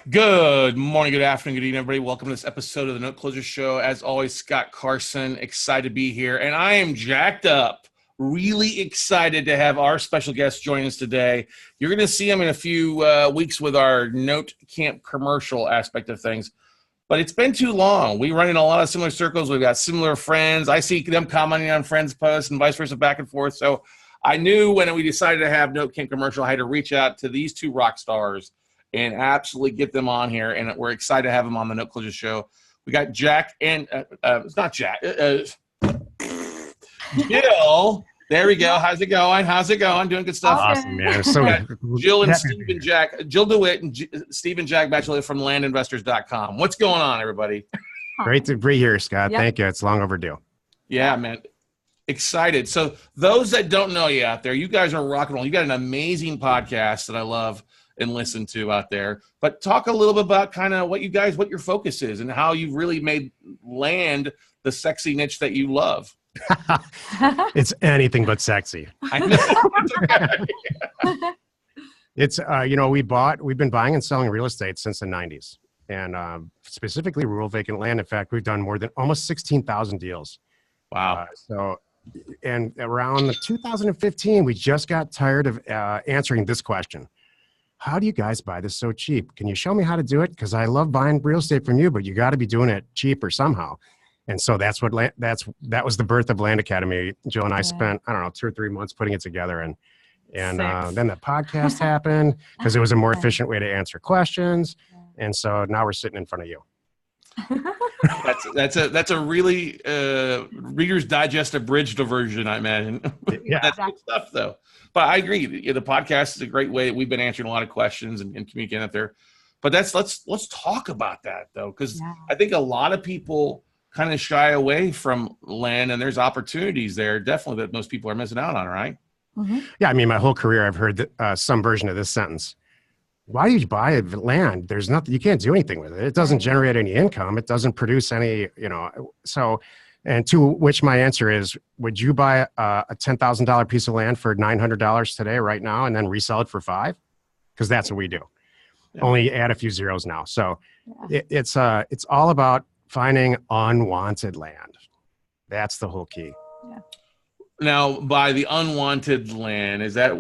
Good morning, good afternoon, good evening, everybody. Welcome to this episode of the Note Closer Show. As always, Scott Carson, excited to be here. And I am jacked up, really excited to have our special guest join us today. You're going to see him in a few weeks with our Note Camp commercial aspect of things. But it's been too long. We run in a lot of similar circles. We've got similar friends. I see them commenting on friends' posts and vice versa, back and forth. So I knew when we decided to have Note Camp commercial, I had to reach out to these two rock stars and absolutely get them on here. And we're excited to have them on the Note Closure Show. We got Jack and it's not Jack. Jill. There we go. How's it going? Doing good stuff. Awesome, man. So Jill and Steve and Jack. Jill DeWitt and Steve and Jack Batchelor from landinvestors.com. What's going on, everybody? Great to be here, Scott. Yep. Thank you. It's long overdue. Yeah, man. Excited. So those that don't know you out there, you guys are rock and roll. You got an amazing podcast that I love and listen to out there. But talk a little bit about kind of what your focus is and how you've really made land the sexy niche that you love. It's anything but sexy. I know. It's we've been buying and selling real estate since the 90s, and specifically rural vacant land. In fact, we've done more than almost 16,000 deals. Wow. And around 2015, we just got tired of answering this question. How do you guys buy this so cheap? Can you show me how to do it? Because I love buying real estate from you, but you got to be doing it cheaper somehow. And so that was the birth of Land Academy. Jill and I spent, 2 or 3 months putting it together. And then the podcast happened because it was a more efficient way to answer questions. And so now we're sitting in front of you. That's a really Reader's Digest abridged version, I imagine. Yeah. That's good stuff, though. But I agree. The podcast is a great way. We've been answering a lot of questions and communicating out there. But let's talk about that, though, because I think a lot of people kind of shy away from land, and there's opportunities there definitely that most people are missing out on, right? Mm-hmm. Yeah, I mean, my whole career I've heard some version of this sentence. Why do you buy land? There's nothing, you can't do anything with it. It doesn't generate any income. It doesn't produce any, so, and to which my answer is, would you buy a $10,000 piece of land for $900 today, right now, and then resell it for $5,000? Because that's what we do. Yeah. Only add a few zeros now. So it's all about finding unwanted land. That's the whole key. Yeah. Now, by the unwanted land, is that,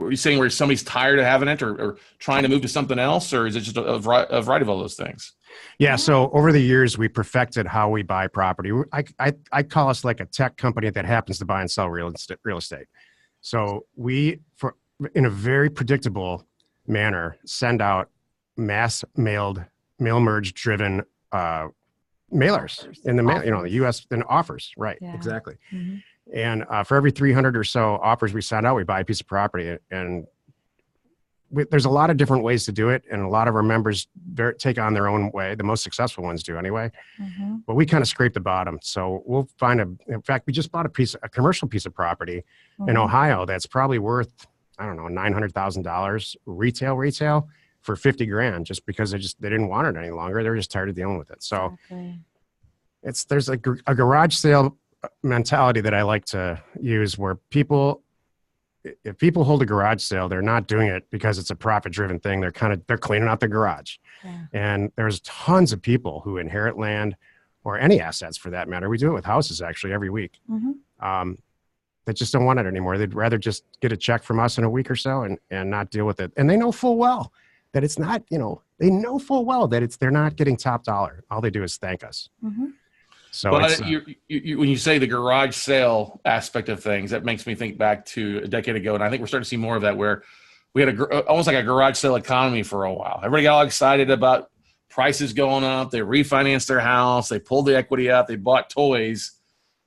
are you saying where somebody's tired of having it or trying to move to something else, or is it just a variety of all those things? Yeah, so over the years, we perfected how we buy property. I call us like a tech company that happens to buy and sell real estate. So we, in a very predictable manner, send out mass mail merge driven mailers in the mail, the U.S. and offers, right? Yeah. Exactly. Mm-hmm. And for every 300 or so offers we send out, we buy a piece of property. And there's a lot of different ways to do it. And a lot of our members take on their own way. The most successful ones do anyway. Mm-hmm. But we kind of scrape the bottom. So we'll find in fact, we just bought a commercial piece of property in Ohio that's probably worth, $900,000 retail for $50,000 just because they didn't want it any longer. They're just tired of dealing with it. So there's a garage sale mentality that I like to use where if people hold a garage sale, they're not doing it because it's a profit driven thing. They're cleaning out the garage. Yeah. And there's tons of people who inherit land or any assets for that matter. We do it with houses actually every week. Mm-hmm. That just don't want it anymore. They'd rather just get a check from us in a week or so and not deal with it. And they know full well that it's not, they know full well that they're not getting top dollar. All they do is thank us. Mm-hmm. So but when you say the garage sale aspect of things, that makes me think back to a decade ago. And I think we're starting to see more of that where we had almost like a garage sale economy for a while. Everybody got all excited about prices going up. They refinanced their house. They pulled the equity out. They bought toys.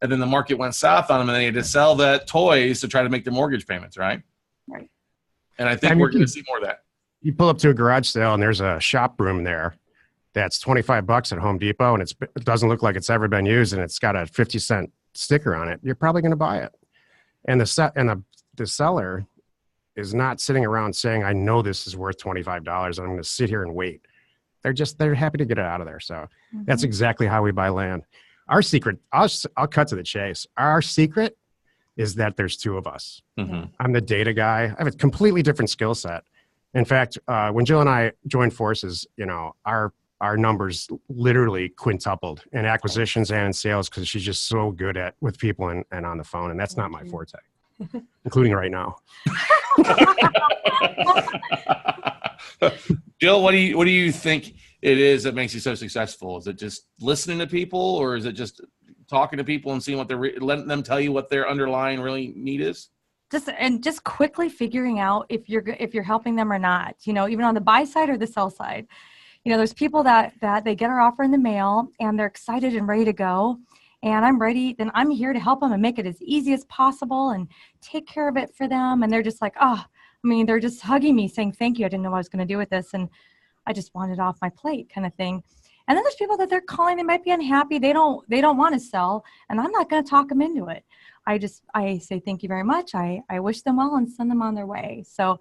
And then the market went south on them, and they had to sell that toys to try to make their mortgage payments, right? Right. And I think we're going to see more of that. You pull up to a garage sale, and there's a shop broom there that's $25 at Home Depot, and it doesn't look like it's ever been used, and it's got a 50-cent sticker on it. You're probably going to buy it. And the seller is not sitting around saying, I know this is worth $25. I'm going to sit here and wait. They're happy to get it out of there. So that's exactly how we buy land. Our secret, I'll cut to the chase. Our secret is that there's two of us. Mm-hmm. I'm the data guy. I have a completely different skill set. In fact, when Jill and I joined forces, our numbers literally quintupled in acquisitions and in sales because she's just so good with people and on the phone, and that's not my forte, including right now. Jill, what do you think it is that makes you so successful? Is it just listening to people, or is it just talking to people and seeing what they're letting them tell you what their underlying really need is? Just quickly figuring out if you're helping them or not. Even on the buy side or the sell side. There's people that they get our offer in the mail and they're excited and ready to go. And I'm ready, then I'm here to help them and make it as easy as possible and take care of it for them. And they're just like, they're just hugging me saying, thank you. I didn't know what I was going to do with this. And I just want it off my plate kind of thing. And then there's people that they're calling, they might be unhappy. They don't want to sell, and I'm not going to talk them into it. I say, thank you very much. I wish them well and send them on their way. So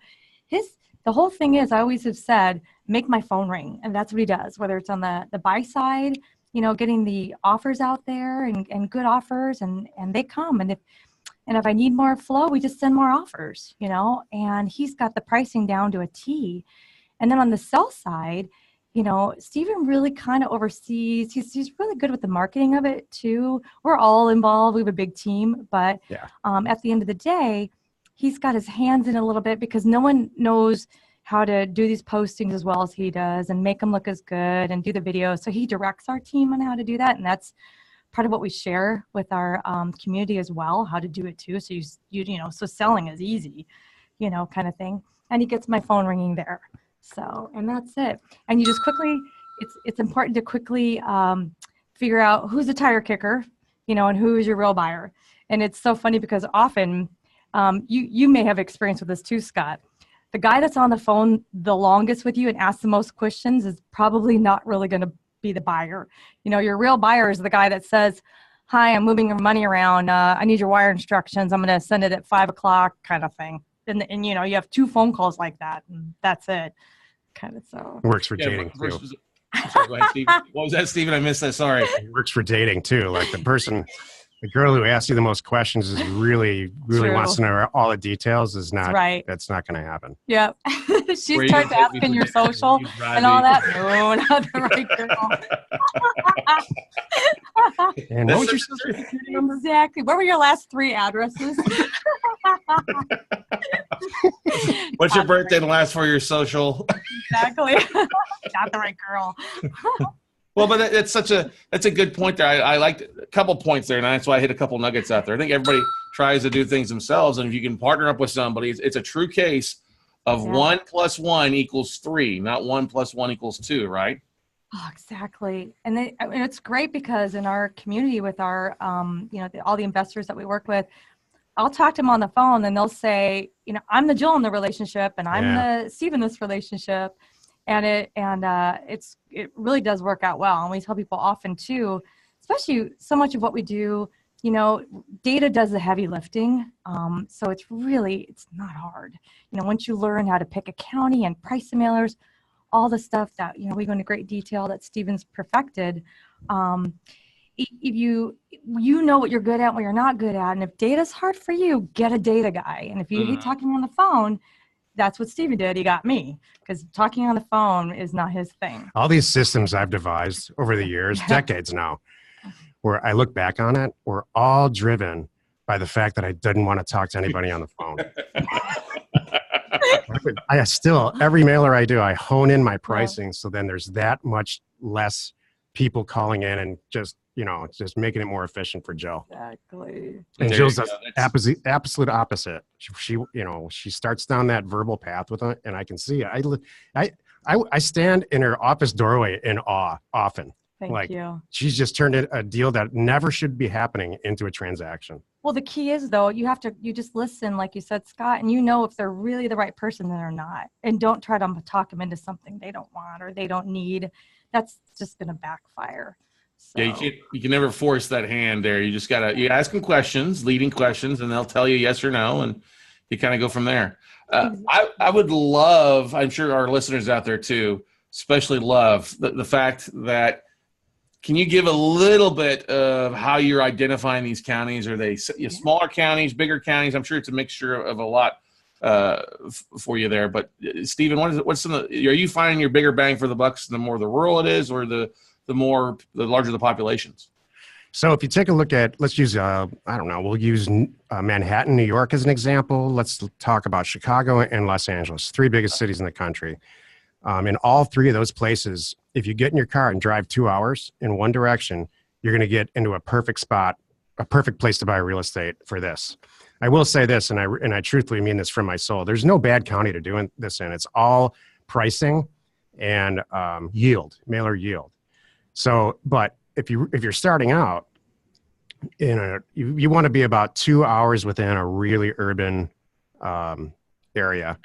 the whole thing is, I always have said, make my phone ring. And that's what he does, whether it's on the buy side, getting the offers out there and good offers, and they come. And if I need more flow, we just send more offers, and he's got the pricing down to a T. And then on the sell side, Stephen really kind of oversees, he's really good with the marketing of it too. We're all involved. We have a big team, but at the end of the day, he's got his hands in a little bit because no one knows how to do these postings as well as he does and make them look as good and do the videos. So he directs our team on how to do that. And that's part of what we share with our community as well, how to do it too. So so selling is easy, kind of thing. And he gets my phone ringing there. So, and that's it. And you just quickly, it's important to quickly figure out who's the tire kicker, and who is your real buyer. And it's so funny because often, you may have experience with this too, Scott. The guy that's on the phone the longest with you and asks the most questions is probably not really going to be the buyer. Your real buyer is the guy that says, hi, I'm moving your money around. I need your wire instructions. I'm going to send it at 5:00 kind of thing. And you have 2 phone calls like that, and that's it. Kind of so. It works for dating too. Sorry, go ahead, Steve. What was that, Steven? I missed that. Sorry. It works for dating too. Like the girl who asks you the most questions is really wants to know all the details. Is not right. That's not going to happen. Yep. She starts asking your social and all that. No, not the right girl. And what was your social security number? Exactly. What were your last 3 addresses? What's your birthday and the last 4 of your social? Exactly. Not the right girl. Well, but that's a good point there. I liked a couple points there, and that's why I hit a couple nuggets out there. I think everybody tries to do things themselves, and if you can partner up with somebody, it's a true case of 1 + 1 = 3, not 1 + 1 = 2, right? Oh, exactly. And it's great because in our community with our, all the investors that we work with, I'll talk to them on the phone, and they'll say, I'm the Jill in the relationship, and I'm the Steve in this relationship. And it really does work out well. And we tell people often too, especially so much of what we do, data does the heavy lifting. So it's not hard. Once you learn how to pick a county and price the mailers, all the stuff that, we go into great detail that Stephen's perfected. If you know what you're good at, what you're not good at. And if data's hard for you, get a data guy. And if you hate talking on the phone, that's what Stephen did. He got me because talking on the phone is not his thing. All these systems I've devised over the years, decades now, where I look back on it, were all driven by the fact that I didn't want to talk to anybody on the phone. Every mailer I do, I hone in my pricing. So then there's that much less people calling in and just making it more efficient for Jill. Exactly. And Jill's the absolute opposite. She starts down that verbal path with it, and I can see it. I stand in her office doorway in awe often. Thank you. She's just turned a deal that never should be happening into a transaction. Well, the key is though, you just listen, like you said, Scott, and if they're really the right person, then they're not. And don't try to talk them into something they don't want or they don't need. That's just going to backfire. So. Yeah, you can never force that hand there. You just you ask them questions, leading questions, and they'll tell you yes or no, and you kind of go from there. I would love, I'm sure our listeners out there too, especially love the fact that, can you give a little bit of how you're identifying these counties? Are they smaller counties, bigger counties? I'm sure it's a mixture of a lot. for you there. But Stephen, what's are you finding your bigger bang for the bucks the more the rural it is, or the larger the populations? So if you take a look at, let's use, I don't know, we'll use Manhattan, New York as an example. Let's talk about Chicago and Los Angeles, 3 biggest cities in the country. In all 3 of those places, if you get in your car and drive 2 hours in one direction, you're going to get into a perfect spot, a perfect place to buy real estate for this. I will say this, and I truthfully mean this from my soul. There's no bad county to do this in. It's all pricing and yield, mailer yield. So, but if you're starting out you want to be about 2 hours within a really urban area.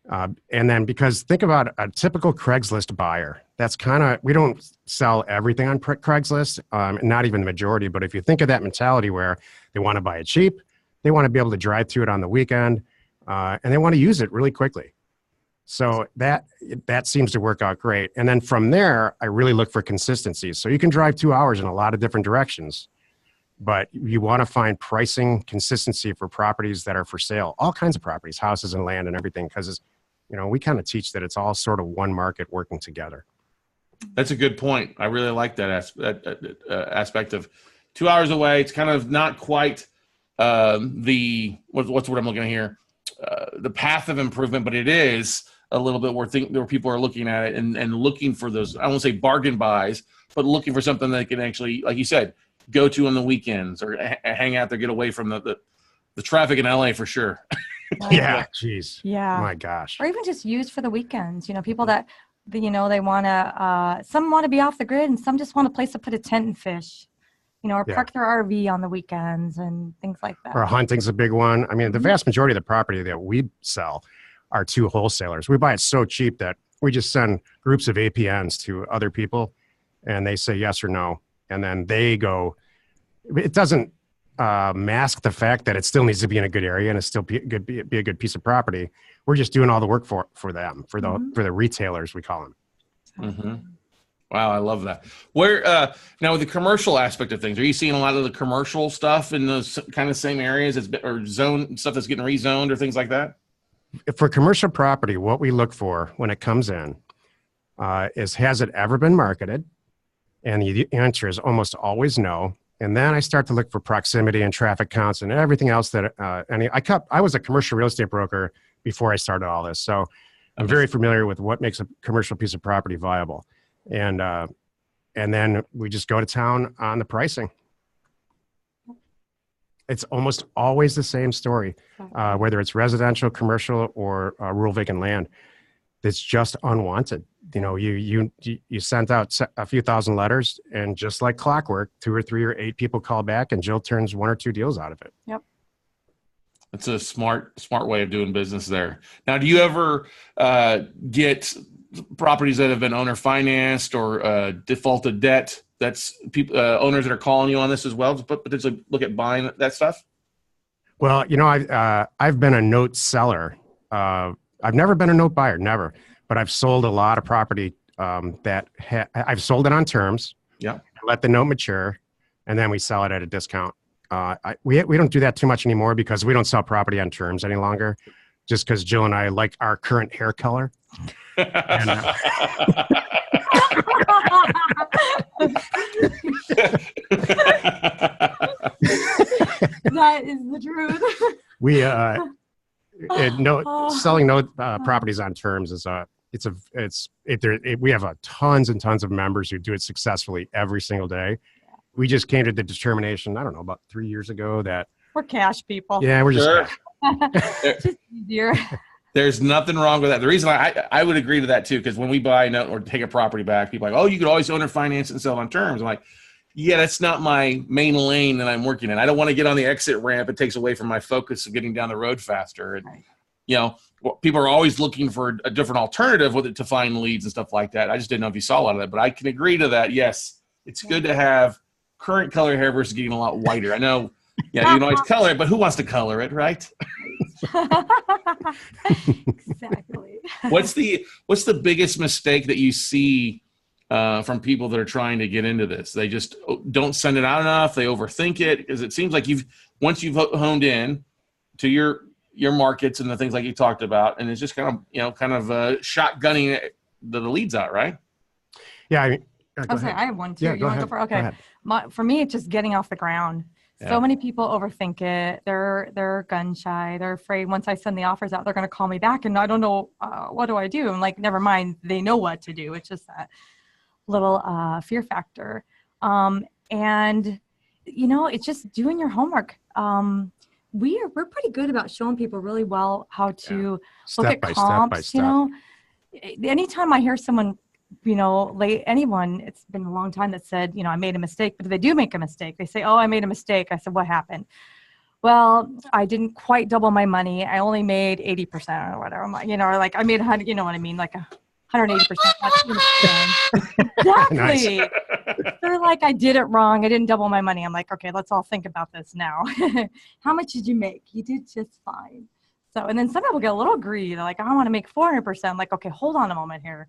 And then, because think about a typical Craigslist buyer, that's we don't sell everything on Craigslist, not even the majority, but if you think of that mentality where they want to buy it cheap, they want to be able to drive through it on the weekend, and they want to use it really quickly. So that seems to work out great. And then from there, I really look for consistency. So you can drive 2 hours in a lot of different directions, but you want to find pricing consistency for properties that are for sale, all kinds of properties, houses and land and everything, because we kind of teach that it's all sort of one market working together. That's a good point. I really like that aspect of 2 hours away. It's kind of not quite what's the word I'm looking at here, the path of improvement, but it is a little bit where people are looking at it and looking for those, I won't say bargain buys, but looking for something that they can actually, like you said, go to on the weekends or hang out there, get away from the traffic in LA for sure. Yeah, geez. Yeah. My gosh. Or even just used for the weekends. People that, they want to, some want to be off the grid and some just want a place to put a tent and fish, or park their RV on the weekends and things like that. Or hunting's a big one. I mean, the vast majority of the property that we sell are to wholesalers. We buy it so cheap that we just send groups of APNs to other people and they say yes or no. And then they go, it doesn't mask the fact that it still needs to be in a good area and it's still be a good piece of property. We're just doing all the work for them, for the retailers, we call them. Mm-hmm. Wow, I love that. Where now with the commercial aspect of things, are you seeing a lot of the commercial stuff in those kind of same areas or zone stuff that's getting rezoned or things like that? For commercial property, what we look for when it comes in is, has it ever been marketed? And the answer is almost always no. And then I start to look for proximity and traffic counts and everything else that, I was a commercial real estate broker before I started all this. So I'm very familiar with what makes a commercial piece of property viable. And then we just go to town on the pricing. It's almost always the same story, whether it's residential, commercial, or rural vacant land. It's just unwanted. You sent out a few thousand letters, and just like clockwork, 2 or 3 or 8 people call back, and Jill turns 1 or 2 deals out of it. Yep. That's a smart way of doing business there. Now, do you ever get properties that have been owner financed or defaulted debt? That's people, owners that are calling you on this as well, but potentially look at buying that stuff? Well, I've been a note seller. I've never been a note buyer, never. But I've sold a lot of property that I've sold it on terms. Yeah. Let the note mature, and then we sell it at a discount. We don't do that too much anymore because we don't sell property on terms any longer, just because Jill and I like our current hair color. And, that is the truth. We selling note properties on terms is we have tons and tons of members who do it successfully every single day. We just came to the determination, I don't know, about 3 years ago that we're cash people. Yeah, we're just cash. Just easier. There's nothing wrong with that. The reason I would agree to that too, because when we buy a note or take a property back, people are like, oh, you could always owner finance and sell on terms. I'm like, yeah, that's not my main lane that I'm working in. I don't want to get on the exit ramp. It takes away from my focus of getting down the road faster. And, people are always looking for a different alternative with it to find leads and stuff like that. I just didn't know if you saw a lot of that, but I can agree to that. Yes, it's good to have current color hair versus getting a lot whiter. I know, you can always color it, but who wants to color it, right? Exactly. What's the biggest mistake that you see from people that are trying to get into this? They just don't send it out enough. They overthink it, because it seems like once you've honed in to your your markets and the things like you talked about, and it's just kind of shotgunning the leads out, right? Yeah. I mean, I'm sorry, I have one too. Yeah, You want to go for? Okay. For me, it's just getting off the ground. So many people overthink it. They're gun shy. They're afraid once I send the offers out, they're going to call me back, and I don't know what do I do. I'm like, never mind. They know what to do. It's just that little fear factor. And it's just doing your homework. We're pretty good about showing people really well how to look at comps. Anytime I hear someone, anyone, it's been a long time that said, I made a mistake, but if they do make a mistake, they say, oh, I made a mistake. I said, what happened? Well, I didn't quite double my money. I only made 80% or whatever. I'm like, or like I made 100, you know what I mean? Like 180%. Exactly. They're like, I did it wrong. I didn't double my money. I'm like, okay, let's all think about this now. How much did you make? You did just fine. So, and then some people get a little greedy. They're like, I want to make 400%. I'm like, okay, hold on a moment here.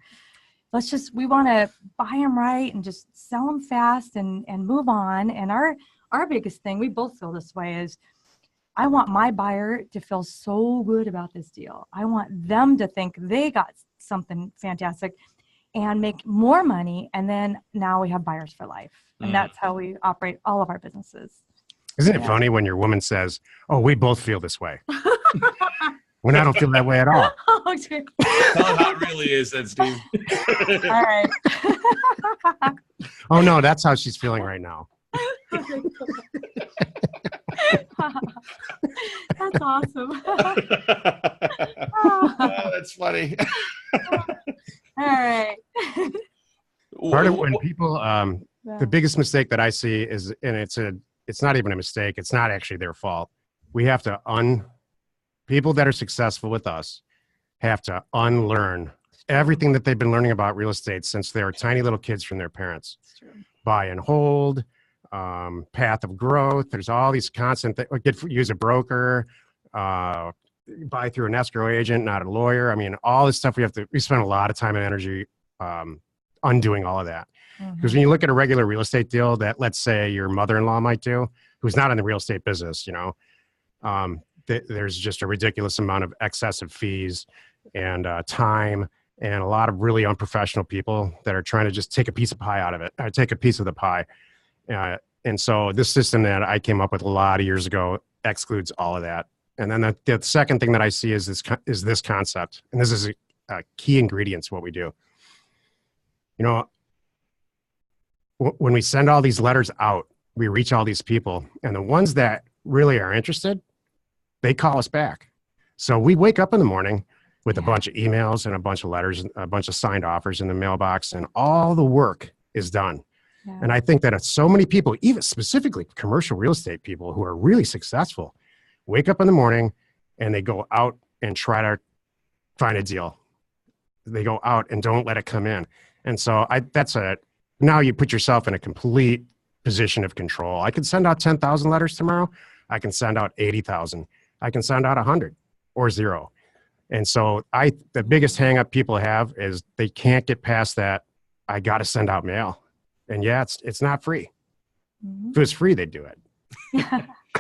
We want to buy them right and just sell them fast and move on. And our biggest thing, we both feel this way, is I want my buyer to feel so good about this deal. I want them to think they got something fantastic and make more money. And then now we have buyers for life. And that's how we operate all of our businesses. Isn't it funny when your woman says, oh, we both feel this way? When I don't feel that way at all. Tell how it really is, then, Steve. All right. Oh, no, that's how she's feeling right now. That's awesome. Oh, that's funny. All right. Part of when people, the biggest mistake that I see is, and it's not even a mistake. It's not actually their fault. We have to people that are successful with us have to unlearn everything that they've been learning about real estate since they were tiny little kids from their parents. Buy and hold, path of growth. There's all these constant use a broker, buy through an escrow agent, not a lawyer. I mean, all this stuff we spend a lot of time and energy undoing all of that. Because when you look at a regular real estate deal that, let's say, your mother-in-law might do, who's not in the real estate business, there's just a ridiculous amount of excessive fees and time and a lot of really unprofessional people that are trying to just take a piece of pie out of it, or take a piece of the pie. And so this system that I came up with a lot of years ago excludes all of that. And then the second thing that I see is this concept, and this is a key ingredient to what we do. When we send all these letters out, we reach all these people, and the ones that really are interested, they call us back. So we wake up in the morning with a bunch of emails and a bunch of letters, and a bunch of signed offers in the mailbox, and all the work is done. Yeah. And I think that so many people, even specifically commercial real estate people who are really successful, wake up in the morning and they go out and try to find a deal. They go out and don't let it come in. And so now you put yourself in a complete position of control. I can send out 10,000 letters tomorrow. I can send out 80,000. I can send out 100 or 0. And so the biggest hang up people have is they can't get past that. I got to send out mail. And it's not free. Mm-hmm. If it was free, they'd do it.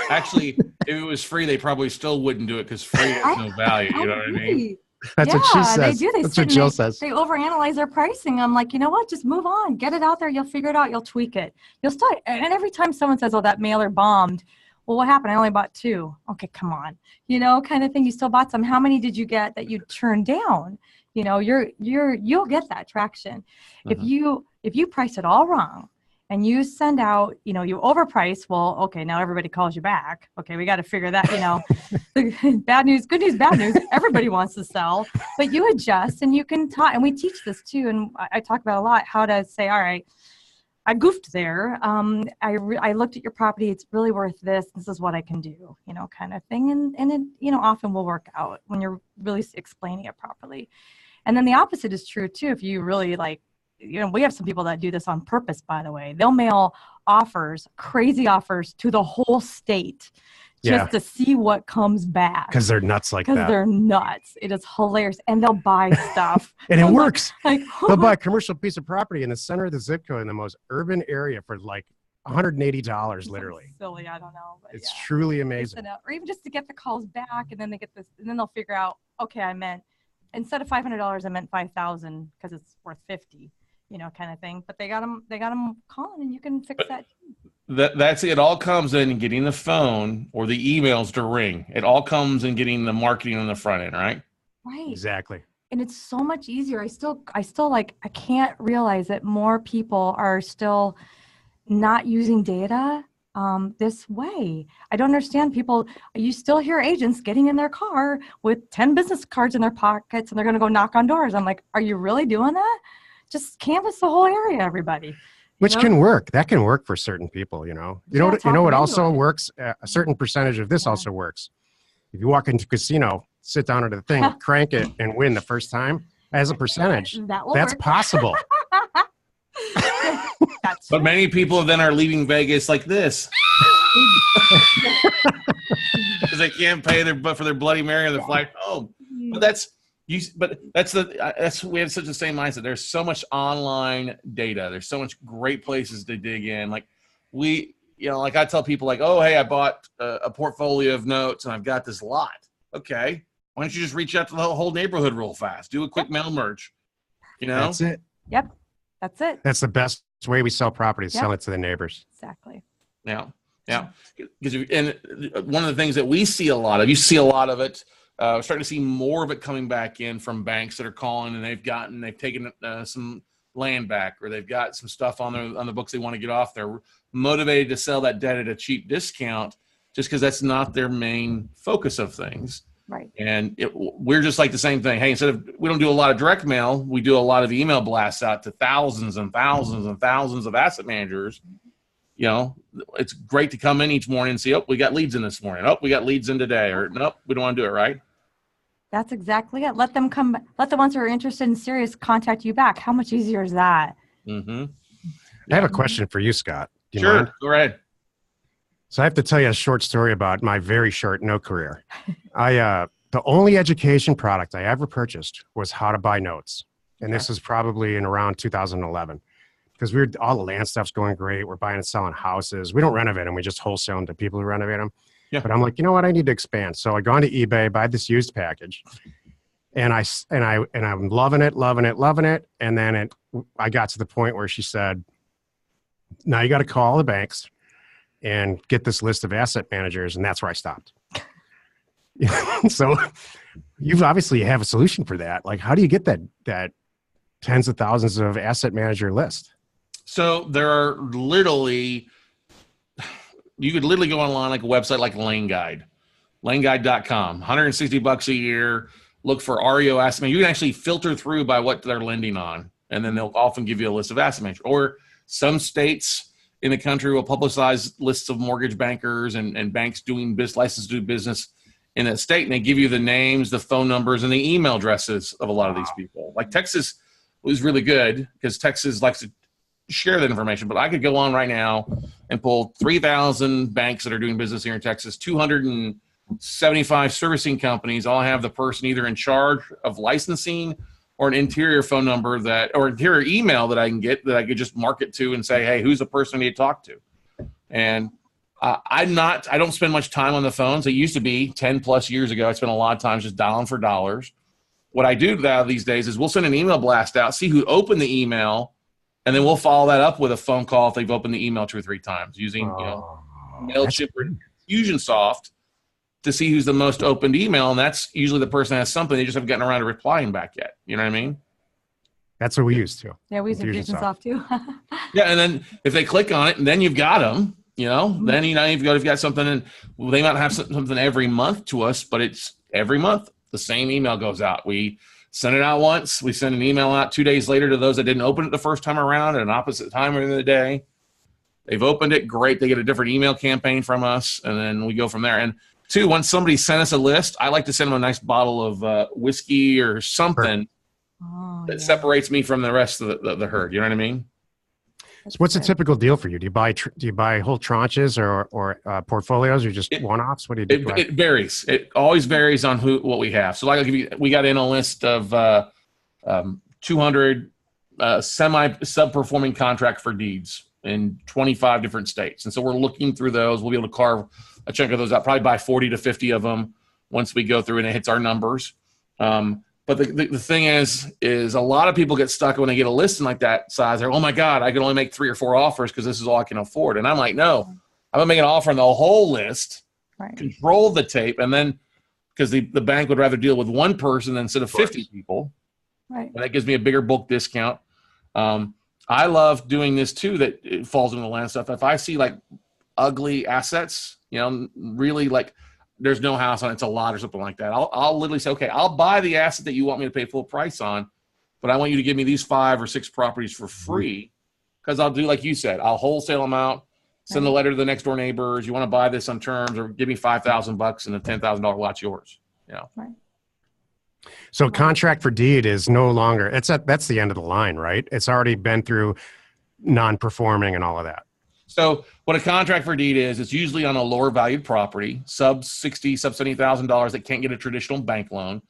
Actually, if it was free, they probably still wouldn't do it because free has no value. You know what I mean? That's what she says. They do. That's what Jill says. They overanalyze their pricing. I'm like, you know what? Just move on. Get it out there. You'll figure it out. You'll tweak it. You'll start. And every time someone says, oh, that mailer bombed. Well, what happened? I only bought 2. Okay, come on. Kind of thing. You still bought some. How many did you get that you turned down? You'll get that traction. Mm-hmm. If you price it all wrong and you send out, you overprice, well, okay, now everybody calls you back. Okay, we got to figure that, the bad news, good news, bad news. Everybody wants to sell, but you adjust and you can talk. And we teach this too. And I talk about a lot how to say, all right, I goofed there. I looked at your property. It's really worth this. This is what I can do, kind of thing. And it, often will work out when you're really explaining it properly. And then the opposite is true too. If you really we have some people that do this on purpose, by the way. They'll mail crazy offers to the whole state just to see what comes back. Because they're nuts like that. Because they're nuts. It is hilarious. And they'll buy stuff. And it works. They'll buy a commercial piece of property in the center of the zip code in the most urban area for $180 literally. Silly, I don't know. But It's yeah. truly amazing. Or even just to get the calls back, and then they get this, and then they'll figure out, okay, I meant instead of $500, I meant 5,000 because it's worth 50, kind of thing. But they got them calling, and you can fix that. That's it. It all comes in getting the phone or the emails to ring. It all comes in getting the marketing on the front end, right? Right. Exactly. And it's so much easier. I still I can't realize that more people are still not using data this way. I don't understand people. You still hear agents getting in their car with 10 business cards in their pockets and they're going to go knock on doors. I'm like, are you really doing that? Just canvass the whole area, everybody. Which can work. That can work for certain people, You know what also works? A certain percentage of this also works. If you walk into a casino, sit down at the thing, crank it, and win the first time, as a percentage, that's possible. But many people then are leaving Vegas like this. Because they can't pay for their Bloody Mary or their flight home. But we have such the same mindset. There's so much online data. There's so much great places to dig in. Like like I tell people like, oh, hey, I bought a portfolio of notes and I've got this lot. Okay. Why don't you just reach out to the whole neighborhood real fast? Do a quick mail merge. That's it. Yep. That's it. That's the best way we sell property, sell it to the neighbors. Exactly. Yeah. And one of the things that we see a lot of, you see a lot of it, we're starting to see more of it coming back in from banks that are calling and they've taken some land back, or they've got some stuff on the books they want to get off. They're motivated to sell that debt at a cheap discount just because that's not their main focus of things. Right. And we're just like the same thing. Hey, we don't do a lot of direct mail. We do a lot of email blasts out to thousands and thousands and thousands of asset managers. It's great to come in each morning and see, oh, we got leads in this morning. Oh, we got leads in today. Or nope, we don't want to do it, right? That's exactly it. Let the ones who are interested and serious contact you back. How much easier is that? Mm-hmm. I have a question for you, Scott. Do you Sure, mind? go ahead. So I have to tell you a short story about my very short note career. The only education product I ever purchased was how to buy notes. And this is probably in around 2011. Because all the land stuff's going great. We're buying and selling houses. We don't renovate them. We just wholesale them to people who renovate them. Yeah. But I'm like, you know what? I need to expand. So I go onto eBay, buy this used package, and I'm loving it. And then I got to the point where she said, now you got to call the banks and get this list of asset managers, and that's where I stopped. So you obviously have a solution for that. Like, how do you get that tens of thousands of asset manager list? So there are you could literally go online like a website like laneguide.com, $160 a year. Look for REO asset managers. You can actually filter through by what they're lending on, and then they'll often give you a list of asset managers. Or some states in the country will publicize lists of mortgage bankers and banks licensed to do business in that state, and they give you the names, the phone numbers, and the email addresses of a lot of these people. Like Texas was really good because Texas likes to share that information, but I could go on right now and pull 3,000 banks that are doing business here in Texas, 275 servicing companies, all have the person either in charge of licensing or an interior phone number or interior email that I can get that I could just market to and say, hey, who's the person I need to talk to? And I don't spend much time on the phones. It used to be 10 plus years ago. I spent a lot of time just dialing for dollars. What I do now these days is we'll send an email blast out, see who opened the email, and then we'll follow that up with a phone call if they've opened the email 2 or 3 times using MailChimp or Infusionsoft to see who's the most opened email. And that's usually the person that has something. They just haven't gotten around to replying back yet. You know what I mean? That's what we use too. Yeah, we use Infusionsoft too. Yeah, and then if they click on it, and then you've got them. Then you've got something, and they might have something every month to us, but it's every month the same email goes out. We send it out once. We send an email out 2 days later to those that didn't open it the first time around at an opposite time of the day. They've opened it, great. They get a different email campaign from us, and then we go from there. And 2, once somebody sent us a list, I like to send them a nice bottle of whiskey or something that separates me from the rest of the herd. You know what I mean? So what's a typical deal for you? Do you buy whole tranches or portfolios, or just one-offs? What do you do? It varies. It always varies on what we have. So like I'll give you, we got in a list of 200 sub-performing contract for deeds in 25 different states. And so we're looking through those. We'll be able to carve a chunk of those out, probably buy 40 to 50 of them once we go through and it hits our numbers. But the thing is a lot of people get stuck when they get a listing like that size. They're, oh my God, I can only make 3 or 4 offers because this is all I can afford. And I'm like, no, I'm gonna make an offer on the whole list, control the tape, and then because the bank would rather deal with one person instead of 50 people. Right. And that gives me a bigger bulk discount. I love doing this too, that it falls into the land stuff. If I see like ugly assets, really like there's no house on it, it's a lot or something like that, I'll literally say, okay, I'll buy the asset that you want me to pay full price on, but I want you to give me these 5 or 6 properties for free, because I'll do like you said, I'll wholesale them out, send a letter to the next door neighbors, you want to buy this on terms, or give me $5,000 and the $10,000 lot's yours. Right. So contract for deed is no longer, that's the end of the line, right? It's already been through non-performing and all of that. So what a contract for deed is, it's usually on a lower valued property, sub $60,000, sub $70,000 that can't get a traditional bank loan.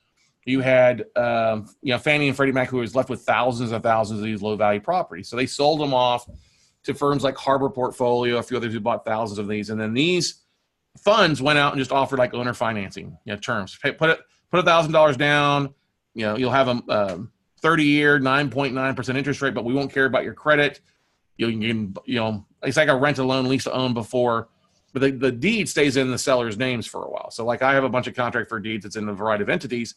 You had, Fannie and Freddie Mac, who was left with thousands and thousands of these low value properties. So they sold them off to firms like Harbor Portfolio, a few others who bought thousands of these. And then these funds went out and just offered like owner financing terms. Put $1,000 down. You'll have a 30-year 9.9% interest rate, but we won't care about your credit. You can, it's like a rent a loan, lease to own before, but the deed stays in the seller's names for a while. So like I have a bunch of contract for deeds that's in a variety of entities.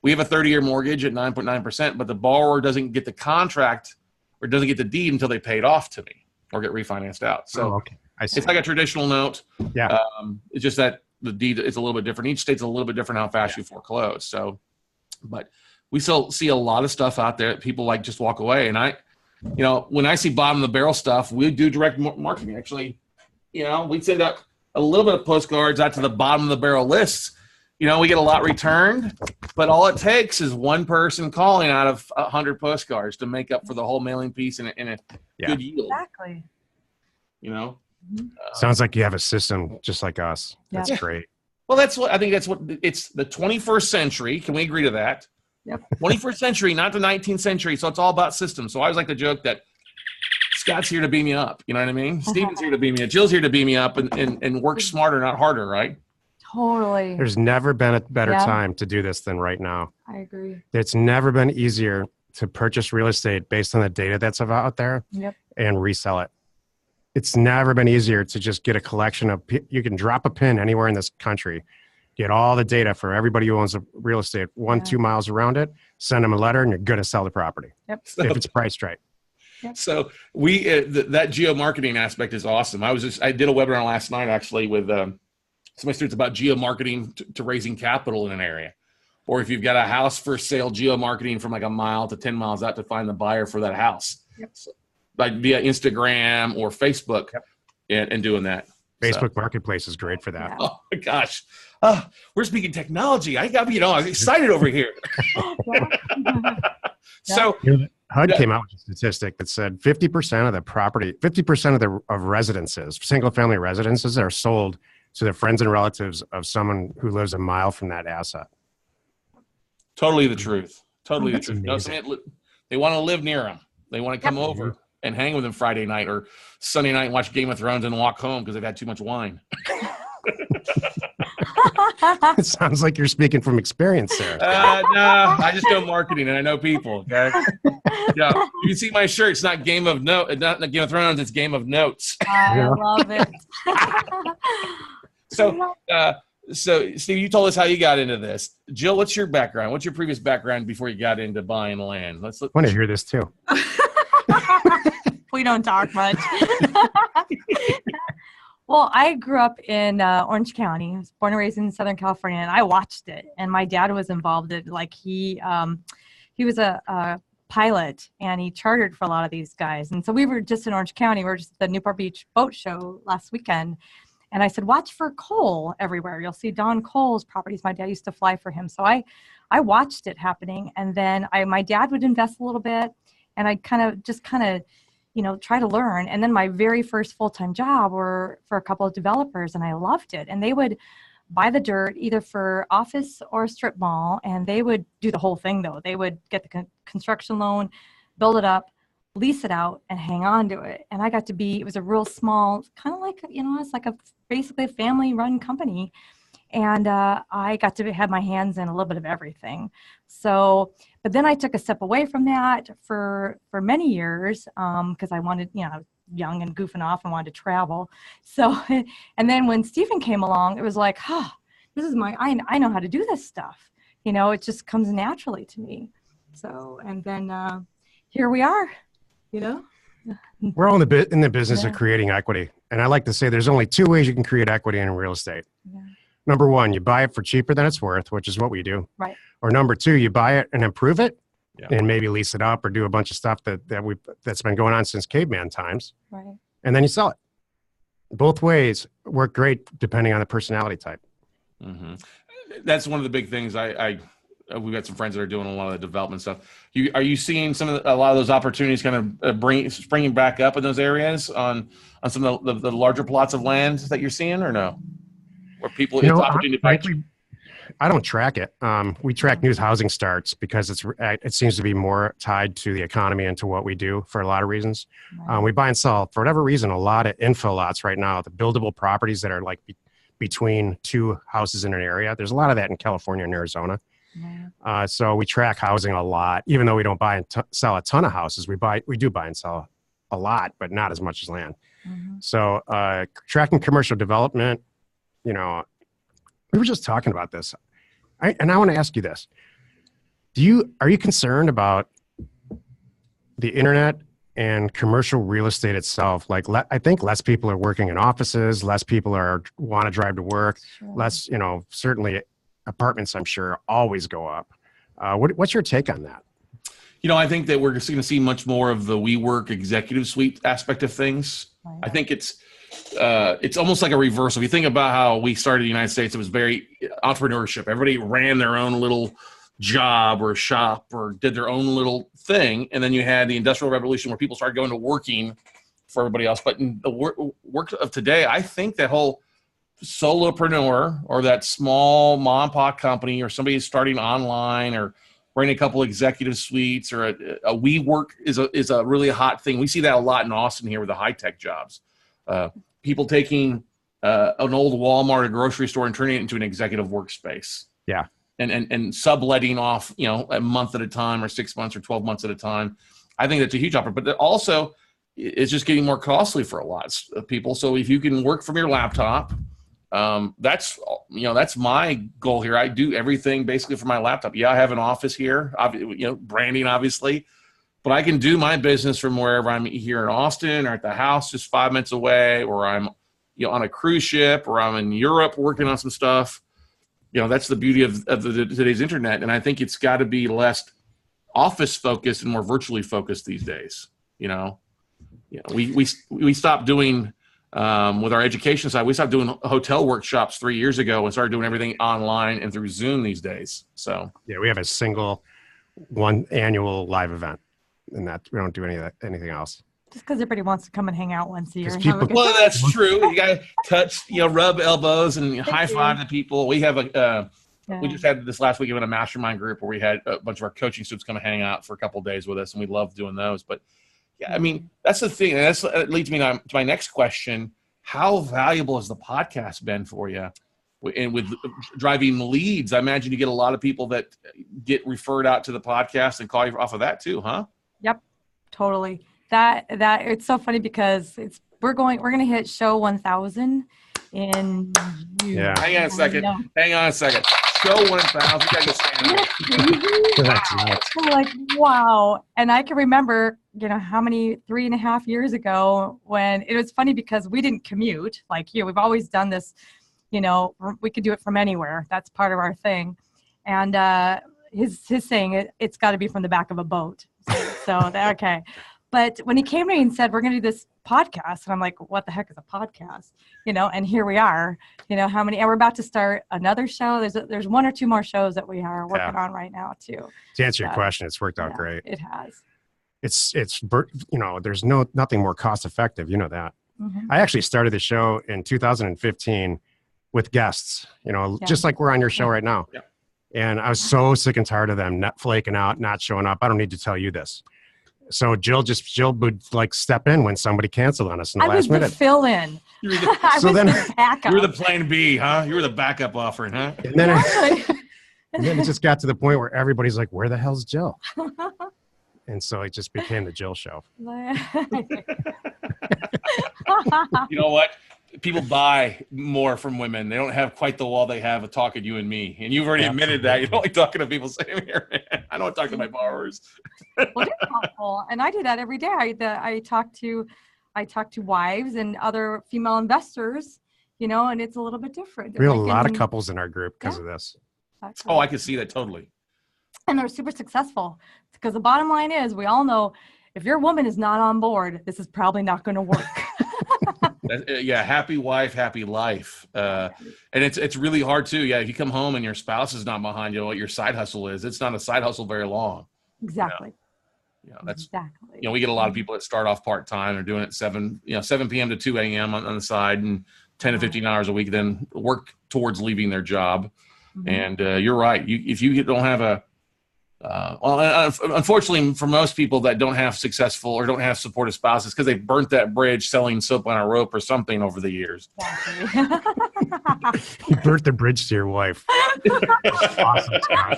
We have a 30-year mortgage at 9.9%, but the borrower doesn't get the contract or doesn't get the deed until they pay it off to me or get refinanced out. So I see. It's like a traditional note. Yeah. It's just that the deed is a little bit different. Each state's a little bit different how fast you foreclose. So, but we still see a lot of stuff out there that people like just walk away. And when I see bottom of the barrel stuff, we do direct marketing. Actually, we send out a little bit of postcards out to the bottom of the barrel lists. We get a lot returned, but all it takes is one person calling out of 100 postcards to make up for the whole mailing piece in a good yield. Exactly. Sounds like you have a system just like us. That's great. Well, it's the 21st century. Can we agree to that? Yep. 21st century, not the 19th century. So it's all about systems. So I always like to joke that Scott's here to beam me up. You know what I mean? Steven's here to beam me up. Jill's here to beam me up and work smarter, not harder, right? Totally. There's never been a better time to do this than right now. I agree. It's never been easier to purchase real estate based on the data that's out there and resell it. It's never been easier to just get a collection of, you can drop a pin anywhere in this country, get all the data for everybody who owns a real estate, 2 miles around it, send them a letter, and you're going to sell the property if it's priced right. Yep. So that geo-marketing aspect is awesome. I did a webinar last night actually with some of my students about geo-marketing to raising capital in an area. Or if you've got a house for sale, geo-marketing from like a mile to 10 miles out to find the buyer for that house. Yep. So, like via Instagram or Facebook and doing that. Facebook Marketplace is great for that. Oh my gosh. We're speaking technology. I got I'm excited over here. So HUD came out with a statistic that said 50% of the property, 50% of residences, single family residences, are sold to the friends and relatives of someone who lives a mile from that asset. Totally the truth. Totally the truth. No, they want to live near them. They want to come over and hang with them Friday night or Sunday night and watch Game of Thrones and walk home because they've had too much wine. It sounds like you're speaking from experience there. No, I just know marketing and I know people. Okay. Yeah, you can see my shirt. It's not Game of Thrones. It's Game of Notes. I love it. So Steve, you told us how you got into this. Jill, what's your background? What's your previous background before you got into buying land? I want to hear this too. We don't talk much. Well, I grew up in Orange County. I was born and raised in Southern California, and I watched it. And my dad was involved in he was a pilot, and he chartered for a lot of these guys. And so we were just in Orange County. We were just at the Newport Beach boat show last weekend. And I said, watch for coal everywhere. You'll see Don Cole's properties. My dad used to fly for him. So I watched it happening. And then my dad would invest a little bit, and I'd kind of try to learn. And then my very first full-time job were for a couple of developers, and I loved it. And they would buy the dirt either for office or strip mall, and they would do the whole thing though. They would get the construction loan, build it up, lease it out and hang on to it. And I got to be, it was a real small, kind of like, it's like basically a family run company. And I got to have my hands in a little bit of everything. So, but then I took a step away from that for many years because I wanted, I was young and goofing off and wanted to travel. So, and then when Stephen came along, it was like, this is I know how to do this stuff. It just comes naturally to me. So, and then here we are, We're all in the business of creating equity. And I like to say there's only 2 ways you can create equity in real estate. Yeah. Number 1, you buy it for cheaper than it's worth, which is what we do. Right. Or number 2, you buy it and improve it and maybe lease it up or do a bunch of stuff that's been going on since caveman times. Right. And then you sell it. Both ways work great depending on the personality type. Mm-hmm. That's one of the big things. We've got some friends that are doing a lot of the development stuff. Are you seeing a lot of those opportunities kind of springing back up in those areas on some of the larger plots of land that you're seeing, or no? Where people, it's opportunity. Frankly, I don't track it. We track new housing starts because it seems to be more tied to the economy and to what we do for a lot of reasons. Right. We buy and sell, for whatever reason, a lot of infill lots right now, the buildable properties that are like between 2 houses in an area. There's a lot of that in California and Arizona. Yeah. So we track housing a lot, even though we don't buy and sell a ton of houses. We do buy and sell a lot, but not as much as land. Mm-hmm. So tracking commercial development, we were just talking about this. And I want to ask you this. Are you concerned about the internet and commercial real estate itself? Like, I think less people are working in offices, less people want to drive to work, less, certainly apartments, I'm sure, always go up. What's your take on that? I think that we're going to see much more of the WeWork executive suite aspect of things. Right. I think it's almost like a reversal. If you think about how we started in the United States, it was very entrepreneurship. Everybody ran their own little job or shop or did their own little thing. And then you had the Industrial Revolution where people started going to working for everybody else. But in the work of today, I think that whole solopreneur or that small mom and pop company or somebody starting online or running a couple executive suites or a WeWork is a really hot thing. We see that a lot in Austin here with the high-tech jobs. People taking an old Walmart or grocery store and turning it into an executive workspace. Yeah. And subletting off, a month at a time or 6 months or 12 months at a time. I think that's a huge offer, but also it's just getting more costly for a lot of people. So if you can work from your laptop, that's my goal here. I do everything basically from my laptop. Yeah, I have an office here, branding obviously, but I can do my business from wherever I'm here in Austin or at the house just 5 minutes away, or I'm, on a cruise ship, or I'm in Europe working on some stuff. That's the beauty of today's internet. And I think it's got to be less office focused and more virtually focused these days. We stopped doing, with our education side, we stopped doing hotel workshops 3 years ago and started doing everything online and through Zoom these days. So yeah, we have a single one annual live event, and that we don't do anything else. Just because everybody wants to come and hang out once a year. Well, that's true. You got to touch, rub elbows and high five the people. We have we just had this last week in a mastermind group where we had a bunch of our coaching students come and hang out for a couple of days with us, and we love doing those. But yeah, I mean, that's the thing. And that leads me to my next question. How valuable has the podcast been for you? And with driving leads, I imagine you get a lot of people that get referred out to the podcast and call you off of that too, huh? Yep, totally. That it's so funny because we're going to hit show 1,000 in June. Yeah. Hang on a second. Show 1,000. You gotta stand. Like, wow. And I can remember, how many 3.5 years ago when it was funny because we didn't commute like you. We've always done this, we could do it from anywhere. That's part of our thing. And his saying it's got to be from the back of a boat. So okay. But when he came to me and said, we're going to do this podcast, and I'm like, what the heck is a podcast? And here we are, and we're about to start another show. There's 1 or 2 more shows that we are working on right now too. To answer your question, it's worked out great. It has. It's there's nothing more cost effective. You know that. Mm-hmm. I actually started the show in 2015 with guests, just like we're on your show right now. Yeah. And I was so sick and tired of them not flaking out, not showing up. I don't need to tell you this. So Jill would like step in when somebody canceled on us in the I was last minute. the fill-in. You were the, I So was then- the backup. you were the plan B, huh? You were the backup offering, huh? And then, Exactly. and then it just got to the point where everybody's like, where the hell's Jill? And so it just became the Jill show. You know what? People buy more from women. They don't have quite the wall they have of talking to you and me. And you've already admitted that. You don't like talking to people. Same here, man. I don't talk to my borrowers. Well, it's helpful, and I do that every day. I talk to wives and other female investors, and it's a little bit different. We have a lot of couples in our group because Yeah. of this. Oh, I can see that totally. And they're super successful, because the bottom line is, we all know if your woman is not on board, this is probably not going to work. Yeah, happy wife, happy life. And it's really hard too. Yeah, if you come home and your spouse is not behind you, what your side hustle is, it's not a side hustle very long. Exactly. Yeah, that's exactly. we get a lot of people that start off part time. They're doing it 7 p.m. to 2 a.m. on the side, and 10 to 15 hours a week. Then work towards leaving their job. Mhm. And you're right. If you don't have a unfortunately, for most people that don't have successful or don't have supportive spouses, because they've burnt that bridge selling soap on a rope or something over the years. Exactly. You burnt the bridge to your wife. Awesome, Scott.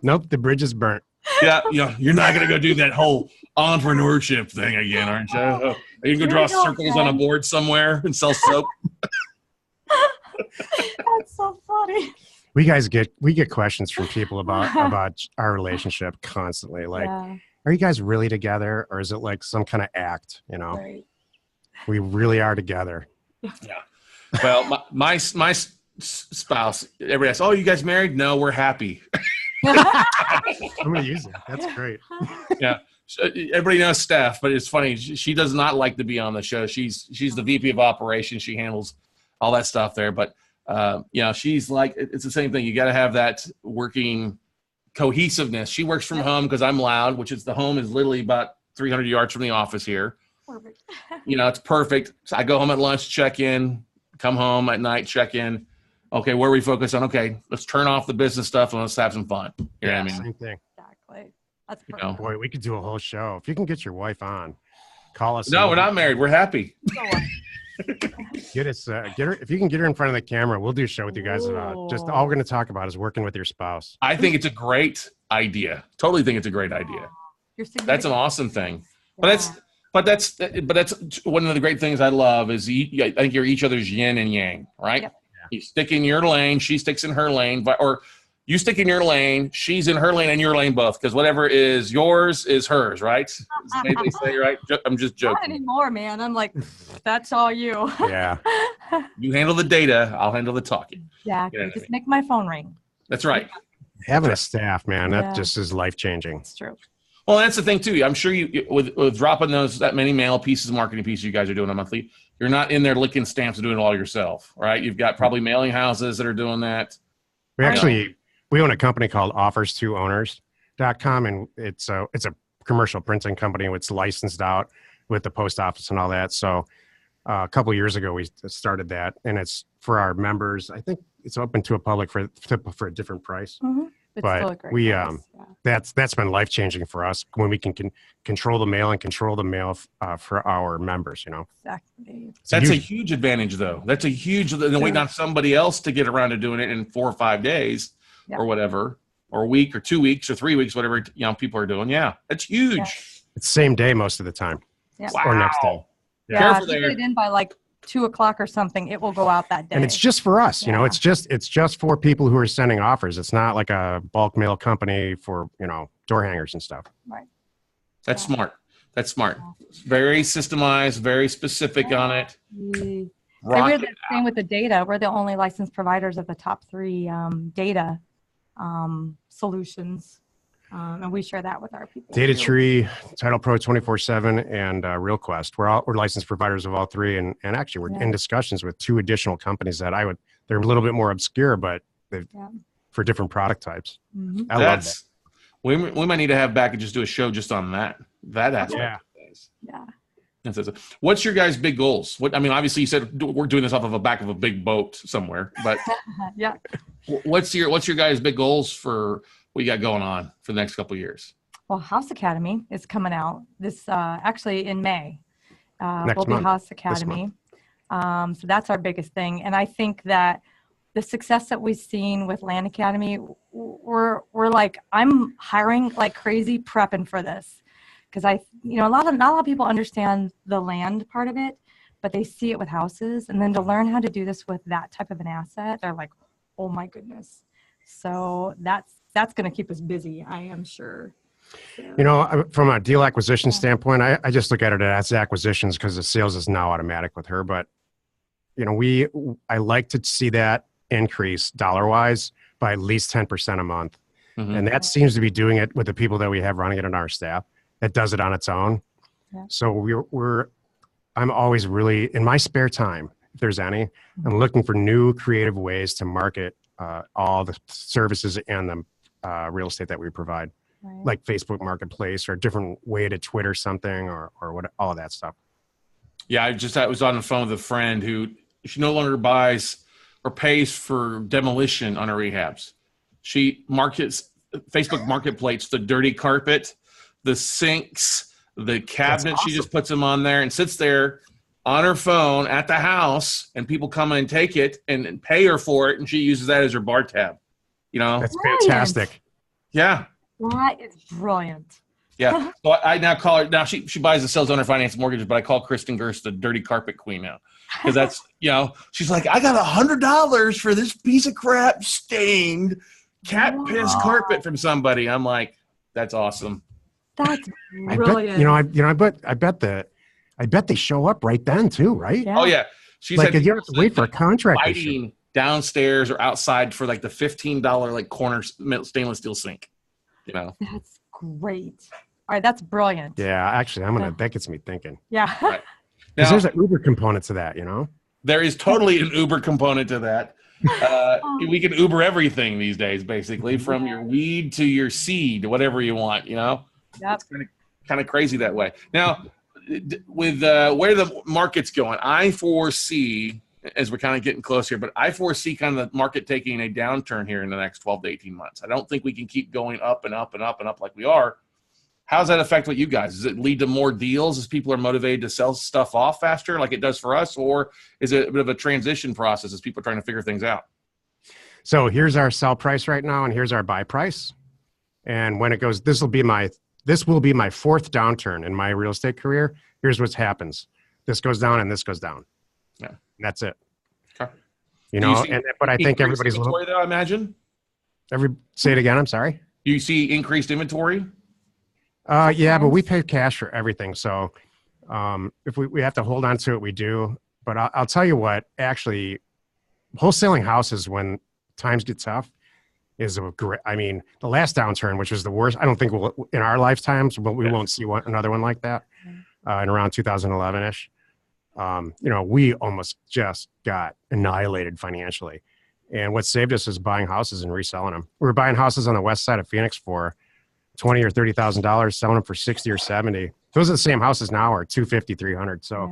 Nope, the bridge is burnt. Yeah, you're not going to go do that whole entrepreneurship thing again, aren't you? Are you going to draw circles on a board somewhere and sell soap? That's so funny. We get questions from people about our relationship constantly. Like, Yeah, are you guys really together, or is it like some kind of act? right. We really are together. Yeah. Well, my spouse, everybody asks, "Oh, you guys married?" No, we're happy. I'm gonna use it. That's great. Yeah. So everybody knows Steph, but it's funny. She does not like to be on the show. She's the VP of operations. She handles all that stuff there. But she's like, it's the same thing. You got to have that working cohesiveness. She works from home because I'm loud, which is the home is literally about 300 yards from the office here. Perfect. It's perfect. So I go home at lunch, check in, come home at night, check in. Okay, where we focus on? Okay, let's turn off the business stuff and let's have some fun. You know what I mean? Same thing. Exactly. That's You perfect. know. Boy, we could do a whole show. If you can get your wife on, call us. No, we're not married. We're happy. Get us, get her. If you can get her in front of the camera, we'll do a show with you guys. Just all we're going to talk about is working with your spouse. I think it's a great idea. Totally think it's a great idea. You're That's an awesome thing. Yeah. But that's one of the great things I love is I think you're each other's yin and yang, right? Yep. You stick in your lane, she sticks in her lane, or you stick in your lane, she's in her lane and your lane both, because whatever is yours is hers, right? They say, right? I'm just Not joking. anymore, man. I'm like, that's all you. Yeah. You handle the data, I'll handle the talking. Exactly. You know what I Just mean? make my phone ring. That's right. Having a staff, man, that Yeah. just is life changing. It's true. Well, that's the thing too. I'm sure you with dropping that many mail pieces, marketing pieces you guys are doing a monthly, you're not in there licking stamps and doing it all yourself, right? You've got probably mailing houses that are doing that. We own a company called offers2owners.com, and it's a commercial printing company. It's licensed out with the post office and all that. So a couple of years ago, we started that, and it's for our members. I think it's open to a public for a different price. Mm-hmm. But that's been life changing for us when we can control the mail and control the mail for our members. Exactly. That's a huge advantage, though. That's a huge. Then waiting on somebody else to get around to doing it in 4 or 5 days, or whatever, or a week or 2 weeks or 3 weeks, whatever people are doing. Yeah, that's huge. Yeah. It's same day most of the time, or next day. Yeah, Careful if you there. get it in by like 2 o'clock or something, it will go out that day. And it's just for us, Yeah. it's just for people who are sending offers. It's not like a bulk mail company for, door hangers and stuff. right. That's smart. That's smart. Very systemized, very specific on it. We're Rock the it. same with the data. We're the only licensed providers of the top 3 data solutions. And we share that with our people. Data too. Tree, Title Pro 24/7, and RealQuest. We're licensed providers of all 3, and actually we're in discussions with 2 additional companies that they're a little bit more obscure, but for different product types. Mhm. I love that. We might need to have back and just do a show just on that aspect Yeah. of things. Yeah. What's your guys' big goals? Obviously you said we're doing this off of the back of a big boat somewhere, but Yeah. what's your guys' big goals for what you got going on for the next couple of years? Well, House Academy is coming out this actually in May. Next Will be month. House Academy. So that's our biggest thing. And I think that the success that we've seen with Land Academy, we're like, I'm hiring like crazy prepping for this. Because not a lot of people understand the land part of it, but they see it with houses. And then to learn how to do this with that type of an asset, they're like, oh my goodness. So that's going to keep us busy, I am sure. So. From a deal acquisition standpoint, I just look at it as acquisitions because the sales is now automatic with her. But, I like to see that increase dollar-wise by at least 10% a month. Mm-hmm. And that seems to be doing it with the people that we have running it on our staff. That does it on its own. Yeah. So I'm always really, in my spare time, if there's any, I'm looking for new creative ways to market all the services and the real estate that we provide. Right. Like Facebook Marketplace or a different way to Twitter something or what, all of that stuff. Yeah, I was on the phone with a friend who she no longer buys or pays for demolition on her rehabs. She markets Facebook Marketplace, the dirty carpet, the sinks, the cabinets. Awesome. She just puts them on there and sits there on her phone at the house, and people come in and take it and pay her for it, and she uses that as her bar tab. That's fantastic. Yeah. That is brilliant. Yeah. So I now call her. Now she buys and sells owner finance mortgages, but I call Kristen Gerst the dirty carpet queen now. Because that's, she's like, I got $100 for this piece of crap stained cat piss carpet from somebody. I'm like, that's awesome. That's brilliant. I bet they show up right then too, right? Yeah. Oh yeah. She like said you have to wait for a contract. Fighting downstairs or outside for like the $15 like corner stainless steel sink. That's great. All right, that's brilliant. Yeah, actually, that gets me thinking. Yeah. Right. Because there's an Uber component to that, There is totally an Uber component to that. We can Uber everything these days, basically, from your weed to your seed, whatever you want, Yep. It's kind of crazy that way. Now, with where the market's going, I foresee, as we're kind of getting close here, but I foresee kind of the market taking a downturn here in the next 12 to 18 months. I don't think we can keep going up and up and up and up like we are. How does that affect what you guys? Does it lead to more deals as people are motivated to sell stuff off faster like it does for us? Or is it a bit of a transition process as people are trying to figure things out? So here's our sell price right now, and here's our buy price. And when it goes, this will be my fourth downturn in my real estate career. Here's what happens. This goes down and this goes down. Yeah. And that's it. Okay. But I think everybody's a little, though, I imagine. Say it again. I'm sorry. Do you see increased inventory? Yeah, but we pay cash for everything. So if we have to hold on to it, we do. But I'll tell you what, actually, wholesaling houses when times get tough is a great, the last downturn, which was the worst, I don't think in our lifetimes, but we won't see another one like that in around 2011-ish. We almost just got annihilated financially. And what saved us is buying houses and reselling them. We were buying houses on the west side of Phoenix for $20,000 or $30,000, selling them for 60 or 70. Those are the same houses now are 250, 300. So,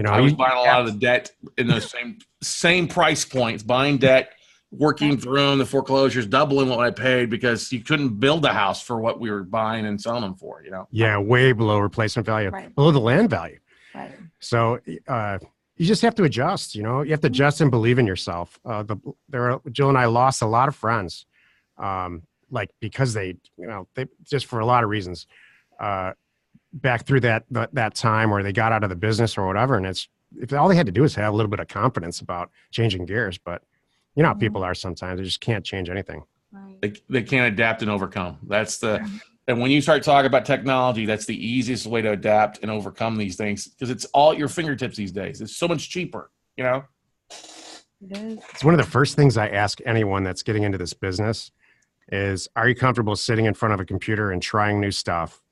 I was buying a lot of the debt in those same price points, buying debt, working through the foreclosures, doubling what I paid because you couldn't build a house for what we were buying and selling them for, Yeah, way below replacement value, below the land value. Right. So you just have to adjust, you have to adjust and believe in yourself. Jill and I lost a lot of friends, because they just for a lot of reasons, back through that time where they got out of the business or whatever. And if all they had to do is have a little bit of confidence about changing gears, but how people are sometimes, they just can't change anything. Right. They can't adapt and overcome. And when you start talking about technology, that's the easiest way to adapt and overcome these things because it's all at your fingertips these days. It's so much cheaper, It is. It's one of the first things I ask anyone that's getting into this business is, are you comfortable sitting in front of a computer and trying new stuff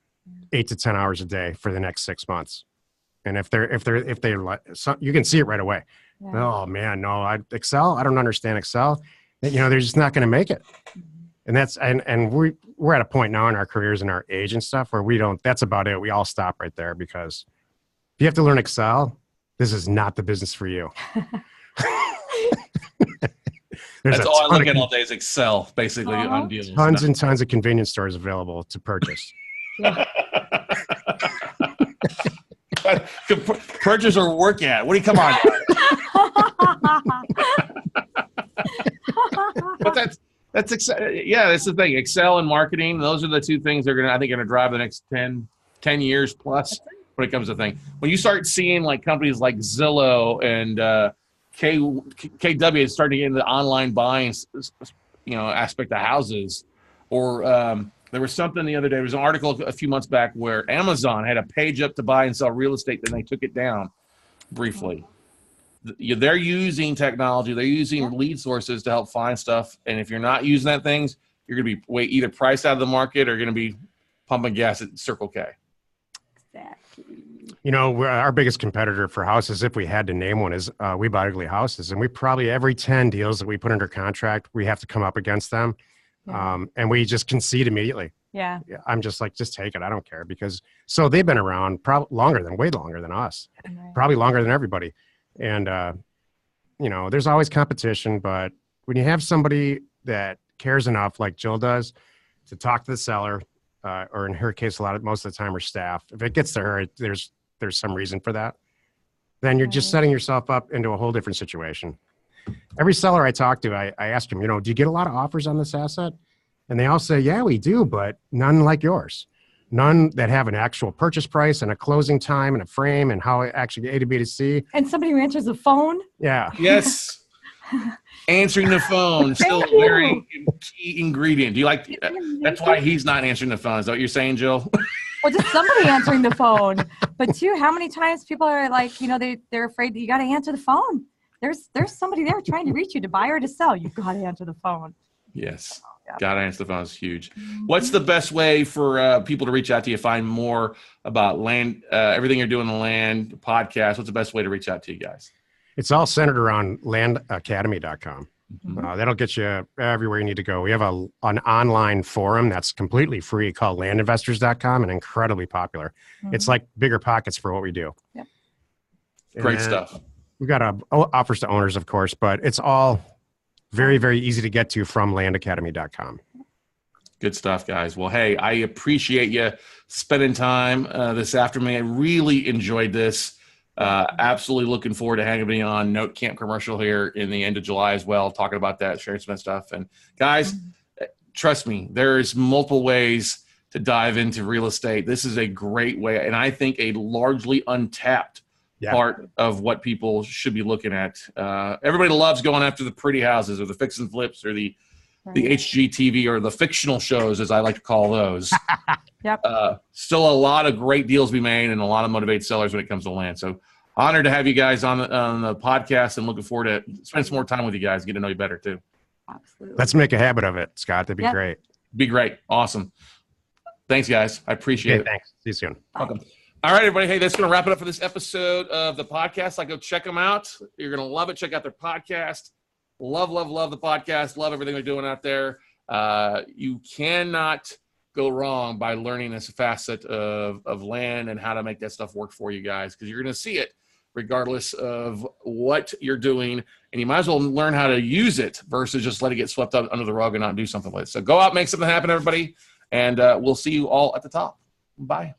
8 to 10 hours a day for the next 6 months? And if they're you can see it right away. Yeah. Oh man, no, Excel, I don't understand Excel. They're just not going to make it. And we're at a point now in our careers and our age and stuff where that's about it. We all stop right there because if you have to learn Excel, this is not the business for you. There's That's a all I ton look of, at all day is Excel, basically, on deals. tons and tons of convenience stores available to purchase. Purchase or work at. What do you come on? But that's yeah, that's the thing. Excel and marketing, those are the two things they're gonna drive the next 10 years plus when it comes to thing. When you start seeing like companies like Zillow and KW starting to get into the online buying, aspect of houses, or there was something the other day. There was an article a few months back where Amazon had a page up to buy and sell real estate, then they took it down briefly. They're using technology. They're using lead sources to help find stuff. And if you're not using that things, you're going to be either priced out of the market or going to be pumping gas at Circle K. Exactly. Our biggest competitor for houses, if we had to name one, is We Buy Ugly Houses. And we probably, every 10 deals that we put under contract, we have to come up against them. Yeah. And we just concede immediately. Yeah. I'm just like, just take it. I don't care. So they've been around way longer than us, Right. probably longer than everybody. And, there's always competition, but when you have somebody that cares enough, like Jill does, to talk to the seller, or in her case, most of the time, her staff, if it gets to her, there's some reason for that, then you're just setting yourself up into a whole different situation. Every seller I talk to, I ask them, do you get a lot of offers on this asset? And they all say, yeah, we do, but none like yours. None that have an actual purchase price and a closing time and a frame and how it actually A to B to C. And somebody who answers the phone. Yeah. Yes. Answering the phone, still a very key ingredient. Do you like, that's why he's not answering the phone. Is that what you're saying, Jill? Well, just somebody answering the phone. But too, how many times people are like, they're afraid that you got to answer the phone. There's somebody there trying to reach you to buy or to sell. You've got to answer the phone. Yes. Yeah. Got to answer the phone. It's huge. What's the best way for people to reach out to you, find more about land, everything you're doing in the land podcast? What's the best way to reach out to you guys? It's all centered around landacademy.com. Mm-hmm. That'll get you everywhere you need to go. We have an online forum that's completely free called landinvestors.com and incredibly popular. Mm-hmm. It's like bigger pockets for what we do. Yep. Great stuff. We've got offers to owners, of course, but it's all very, very easy to get to from landacademy.com. Good stuff, guys. Well, hey, I appreciate you spending time this afternoon. I really enjoyed this. Absolutely looking forward to having on Note Camp commercial here in the end of July as well, talking about that, sharing some stuff. And guys, trust me, there's multiple ways to dive into real estate. This is a great way, and I think a largely untapped part of what people should be looking at. Everybody loves going after the pretty houses or the fix and flips or the HGTV or the fictional shows, as I like to call those. Yep. Still a lot of great deals to be made and a lot of motivated sellers when it comes to land. So honored to have you guys on the podcast and looking forward to spend some more time with you guys, get to know you better too. Absolutely. Let's make a habit of it, Scott. That'd be great. Be great. Awesome. Thanks, guys. I appreciate it. Thanks. See you soon. Welcome. All right, everybody. Hey, that's going to wrap it up for this episode of the podcast. Go check them out. You're going to love it. Check out their podcast. Love the podcast. Love everything they're doing out there. You cannot go wrong by learning this facet of land and how to make that stuff work for you guys, because you're going to see it regardless of what you're doing. And you might as well learn how to use it versus just let it get swept up under the rug and not do something with it. So go out, make something happen, everybody. And we'll see you all at the top. Bye.